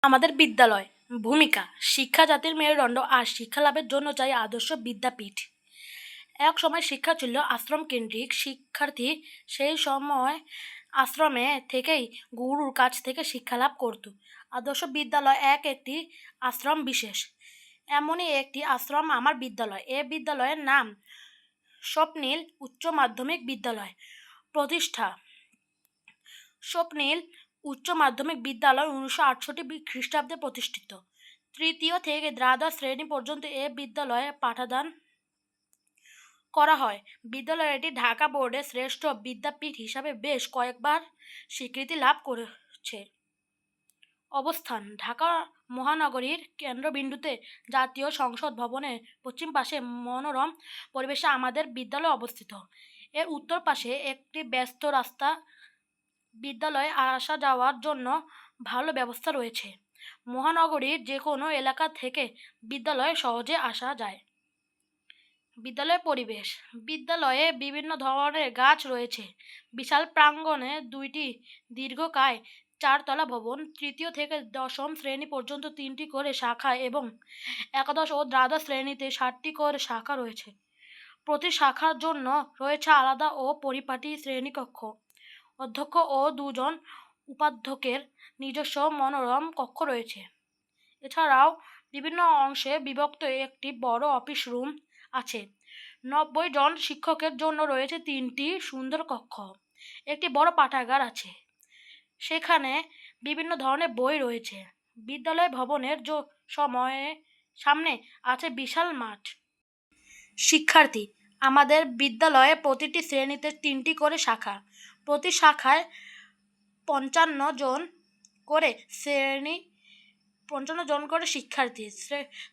আমাদের বিদ্যালয় ভূমিকা শিক্ষা জাতির মেরুদণ্ড আর শিক্ষা লাভের জন্য চাই আদর্শ বিদ্যাপীঠ। এক সময় শিক্ষা ছিল আশ্রম কেন্দ্রিক। শিক্ষার্থী সেই সময় আশ্রমে থেকেই গুরুর কাছ থেকে শিক্ষা লাভ করত। আদর্শ বিদ্যালয় একটি আশ্রম বিশেষ। এমনই একটি আশ্রম আমার বিদ্যালয়। এ বিদ্যালয়ের নাম স্বপ্নীল উচ্চ মাধ্যমিক বিদ্যালয়। প্রতিষ্ঠা স্বপ্নীল উচ্চ মাধ্যমিক বিদ্যালয় 1968 খ্রিস্টাব্দে প্রতিষ্ঠিত। তৃতীয় থেকে দ্বাদশ শ্রেণী পর্যন্ত এ বিদ্যালয়ে পাঠদান করা হয়। বিদ্যালয়টি ঢাকা বোর্ডের শ্রেষ্ঠ বিদ্যাপীঠ হিসাবে বেশ কয়েকবার স্বীকৃতি লাভ করেছে। অবস্থান ঢাকা মহানগরীর কেন্দ্রবিন্দুতে জাতীয় সংসদ ভবনের পশ্চিম পাশে মনোরম পরিবেশে আমাদের বিদ্যালয় অবস্থিত। এর উত্তর পাশে একটি ব্যস্ত রাস্তা। বিদ্যালয়ে আসা যাওয়ার জন্য ভালো ব্যবস্থা রয়েছে। মহানগরীর যে কোনো এলাকা থেকে বিদ্যালয়ে সহজে আসা যায়। বিদ্যালয়ের পরিবেশ বিদ্যালয়ে বিভিন্ন ধরনের গাছ রয়েছে। বিশাল প্রাঙ্গণে দুইটি দীর্ঘকায় চারতলা ভবন। তৃতীয় থেকে দশম শ্রেণী পর্যন্ত 3টি করে শাখা এবং একাদশ ও দ্বাদশ শ্রেণীতে 7টি করে শাখা রয়েছে। প্রতি শাখার জন্য রয়েছে আলাদা ও পরিপাটি শ্রেণীকক্ষ। অধ্যক্ষ ও 2 জন উপাধ্যক্ষের নিজস্ব মনোরম কক্ষ রয়েছে। এছাড়াও বিভিন্ন অংশে বিভক্ত একটি বড় অফিস রুম আছে। 90 জন শিক্ষকের জন্য রয়েছে 3টি সুন্দর কক্ষ। একটি বড় পাঠাগার আছে, সেখানে বিভিন্ন ধরনের বই রয়েছে। বিদ্যালয় ভবনের সামনে আছে বিশাল মাঠ। শিক্ষার্থী আমাদের বিদ্যালয়ে প্রতিটি শ্রেণীতে 3টি করে শাখা। প্রতি শাখায় 55 জন করে 55 জন করে শিক্ষার্থী।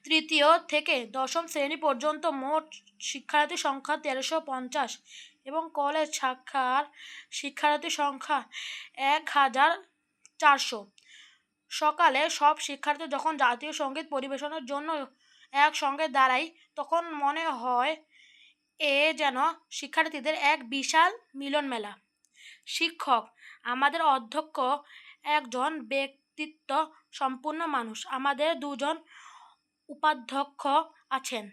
তৃতীয় থেকে দশম শ্রেণী পর্যন্ত মোট শিক্ষার্থী সংখ্যা 1350 এবং কলেজ শাখার শিক্ষার্থী সংখ্যা 1400। সকালে সব শিক্ষার্থী যখন জাতীয় সঙ্গীত পরিবেশনের জন্য একসঙ্গে দাঁড়ায় তখন মনে হয় এ যেন শিক্ষার্থীদের এক বিশাল মিলন মেলা। শিক্ষক আমাদের অধ্যক্ষ একজন ব্যক্তিত্ব সম্পূর্ণ মানুষ। আমাদের 2 জন উপাধ্যক্ষ আছেন।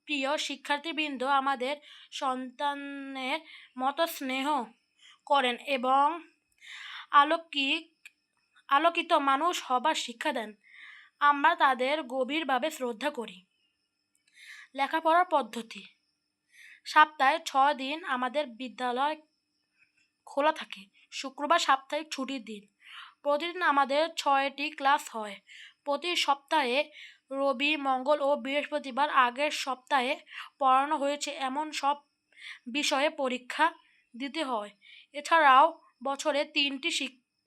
প্রিয় শিক্ষার্থীবৃন্দ আমাদের সন্তানের মতো স্নেহ করেন এবং আলোকিত মানুষ হবার শিক্ষা দেন। আমরা তাদের গভীরভাবে শ্রদ্ধা করি। লেখাপড়ার পদ্ধতি সপ্তাহে 6 দিন আমাদের বিদ্যালয় খোলা থাকে। শুক্রবার সাপ্তাহিক ছুটির দিন। প্রতিদিন আমাদের 6টি ক্লাস হয়। প্রতি সপ্তাহে রবি, মঙ্গল ও বৃহস্পতিবার আগের সপ্তাহে পড়ানো হয়েছে এমন সব বিষয়ে পরীক্ষা দিতে হয়। এছাড়াও বছরে 3টি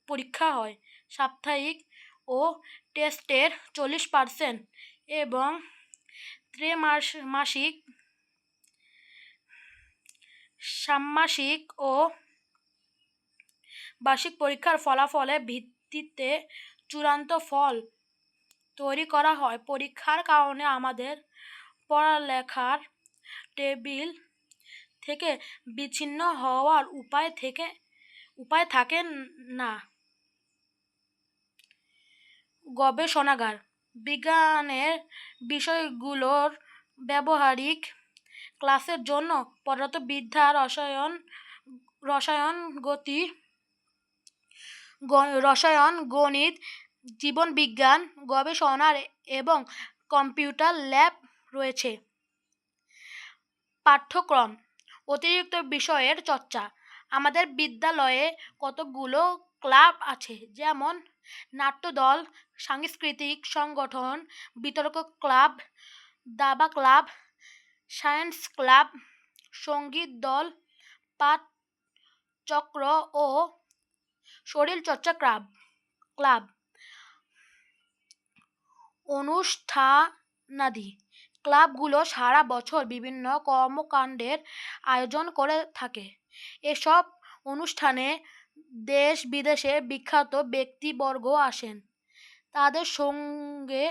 পরীক্ষা হয়। সাপ্তাহিক ও টেস্টের 40% এবং ত্রৈমাসিক, ষান্মাসিক ও বার্ষিক পরীক্ষার ফলাফলের ভিত্তিতে চূড়ান্ত ফল তৈরি করা হয়। পরীক্ষার কারণে আমাদের পড়ালেখার টেবিল থেকে বিচ্ছিন্ন হওয়ার উপায় থাকে না। গবেষণাগার বিজ্ঞানের বিষয়গুলোর ব্যবহারিক ক্লাসের জন্য পদার্থবিদ্যা, রসায়ন, গণিত, জীববিজ্ঞান গবেষণার এবং কম্পিউটার ল্যাব রয়েছে। পাঠ্যক্রম অতিরিক্ত বিষয়ের চর্চা আমাদের বিদ্যালয়ে কতগুলো ক্লাব আছে, যেমন নাট্যদল, সাংস্কৃতিক সংগঠন, বিতর্ক ক্লাব, দাবা ক্লাব, সায়েন্স ক্লাব, সঙ্গীত দল, পাঠচক্র ও শরীরচর্চা ক্লাব, অনুষ্ঠানাদি। ক্লাবগুলো সারা বছর বিভিন্ন কর্মকাণ্ডের আয়োজন করে থাকে। এসব অনুষ্ঠানে দেশ বিদেশে বিখ্যাত ব্যক্তিবর্গ আসেন। তাদের সঙ্গে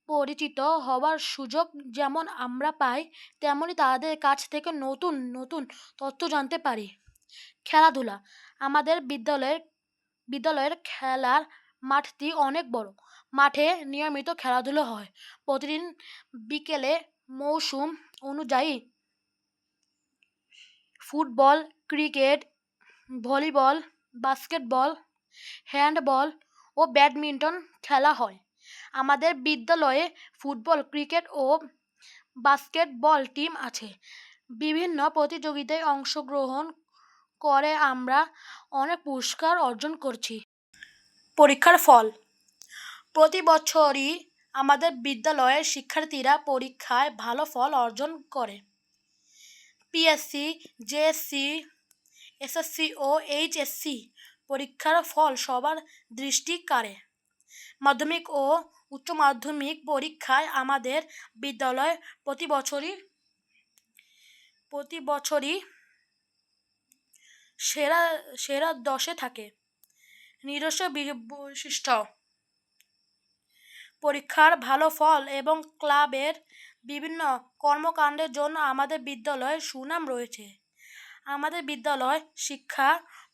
পরিচিত হবার সুযোগ যেমন আমরা পাই, তেমনি তাদের কাছ থেকে নতুন নতুন তথ্য জানতে পারি। খেলাধুলা আমাদের বিদ্যালয়ের খেলার মাঠটি অনেক বড়। মাঠে নিয়মিত খেলাধুলো হয়। প্রতিদিন বিকেলে মৌসুম অনুযায়ী football, cricket, volleyball, basketball, handball ও ব্যাডমিন্টন খেলা হয়। আমাদের বিদ্যালয়ে ফুটবল, ক্রিকেট ও বাস্কেটবল টিম আছে। বিভিন্ন প্রতিযোগিতায় অংশগ্রহণ করে আমরা অনেক পুরস্কার অর্জন করছি। পরীক্ষার ফল প্রতি বছরই আমাদের বিদ্যালয়ের শিক্ষার্থীরা পরীক্ষায় ভালো ফল অর্জন করে। পিএসসি, জেএসসি, এসএসসি ও এইচএসসি পরীক্ষার ফল সবার দৃষ্টি কাড়ে। মাধ্যমিক ও উচ্চ মাধ্যমিক পরীক্ষায় আমাদের বিদ্যালয় প্রতি বছরই সেরা সেরা 10-এ থাকে। নিজস্ব বৈশিষ্ট্য পরীক্ষার ভালো ফল এবং ক্লাবের বিভিন্ন কর্মকাণ্ডের জন্য আমাদের বিদ্যালয়ের সুনাম রয়েছে। আমাদের বিদ্যালয় শিক্ষা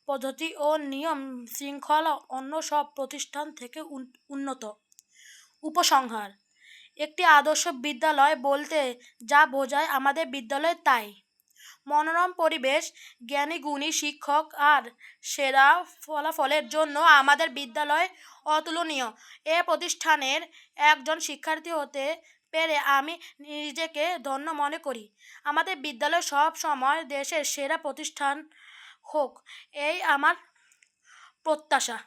পদ্ধতি ও নিয়ম শৃঙ্খলা অন্য সব প্রতিষ্ঠান থেকে উন্নত। উপসংহার একটি আদর্শ বিদ্যালয় বলতে যা বোঝায় আমাদের বিদ্যালয় তাই। মনোরম পরিবেশ, জ্ঞানী গুণী শিক্ষক আর সেরা ফলাফলের জন্য আমাদের বিদ্যালয় অতুলনীয়। এ প্রতিষ্ঠানের একজন শিক্ষার্থী হতে পেরে আমি নিজেকে ধন্য মনে করি। আমাদের বিদ্যালয় সব সময় দেশের সেরা প্রতিষ্ঠান হোক, এই আমার প্রত্যাশা।